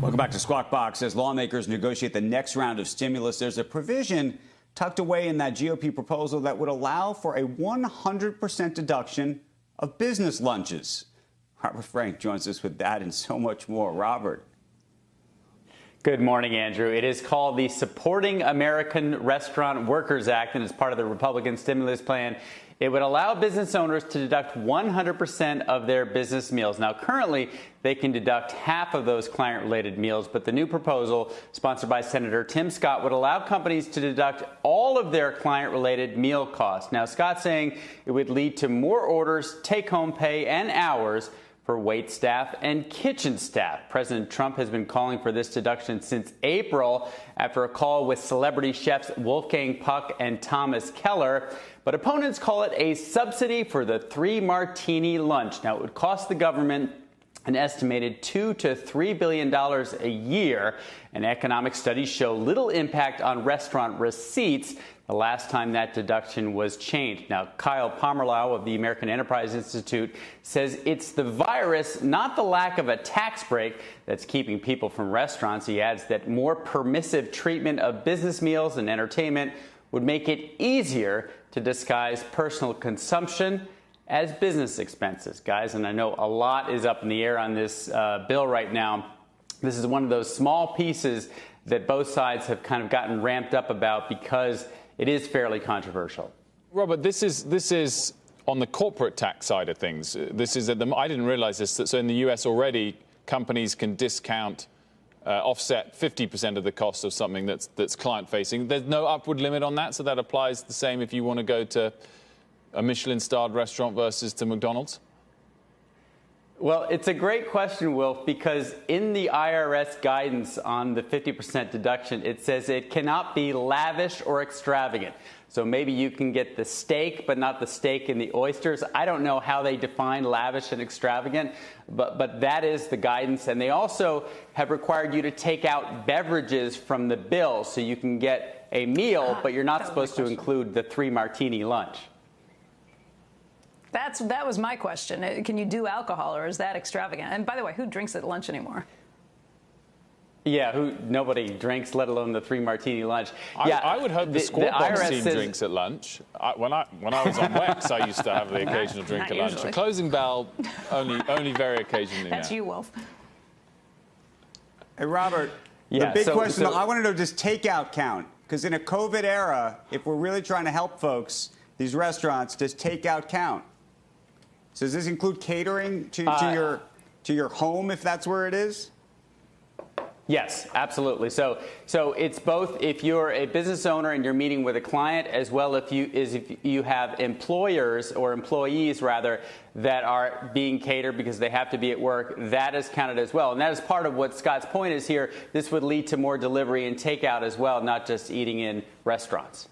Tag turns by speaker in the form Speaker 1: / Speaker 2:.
Speaker 1: Welcome back to Squawk Box. As lawmakers negotiate the next round of stimulus, there's a provision tucked away in that GOP proposal that would allow for a 100% deduction of business lunches. Robert Frank joins us with that and so much more. Robert.
Speaker 2: Good morning, Andrew. It is called the Supporting American Restaurant Workers Act, and it's part of the Republican stimulus plan. It would allow business owners to deduct 100% of their business meals. Now, currently, they can deduct half of those client-related meals, but the new proposal, sponsored by Senator Tim Scott, would allow companies to deduct all of their client-related meal costs. Now, Scott's saying it would lead to more orders, take-home pay, and hours for wait staff and kitchen staff. President Trump has been calling for this deduction since April after a call with celebrity chefs Wolfgang Puck and Thomas Keller. But opponents call it a subsidy for the 3-martini lunch. Now, it would cost the government an estimated $2 to $3 billion a year, and economic studies show little impact on restaurant receipts the last time that deduction was changed. Now, Kyle Pomerlau of the American Enterprise Institute says it's the virus, not the lack of a tax break, that's keeping people from restaurants. He adds that more permissive treatment of business meals and entertainment would make it easier to disguise personal consumption as business expenses. Guys, and I know a lot is up in the air on this bill right now. This is one of those small pieces that both sides have kind of gotten ramped up about because it is fairly controversial.
Speaker 3: Robert, this is on the corporate tax side of things. This is I didn't realize this. So in the U.S. already, companies can discount, offset 50% of the cost of something that's client-facing. There's no upward limit on that, so that applies the same if you want to go to a Michelin-starred restaurant versus to McDonald's?
Speaker 2: Well, it's a great question, Wilf, because in the IRS guidance on the 50% deduction, it says it cannot be lavish or extravagant. So maybe you can get the steak, but not the steak and the oysters. I don't know how they define lavish and extravagant, but that is the guidance. And they also have required you to take out beverages from the bill so you can get a meal, but you're not supposed to include the 3-martini lunch.
Speaker 4: That was my question. Can you do alcohol, or is that extravagant? And by the way, who drinks at lunch anymore?
Speaker 2: Yeah, nobody drinks, let alone the 3-martini lunch. Yeah,
Speaker 3: I would hope the squad box team drinks at lunch. When I was on Wex, I used to have the occasional drink at lunch.
Speaker 4: Usually.
Speaker 3: The closing bell, only very occasionally.
Speaker 4: That's you, Wolf.
Speaker 1: Hey, Robert, the big question, I want to know, does takeout count? Because in a COVID era, if we're really trying to help folks, these restaurants, does takeout count? So does this include catering to your home, if that's where it is?
Speaker 2: Yes, absolutely. So it's both if you're a business owner and you're meeting with a client, as well if you have employers or employees rather that are being catered because they have to be at work. That is counted as well, and that is part of what Scott's point is here. This would lead to more delivery and takeout as well, not just eating in restaurants.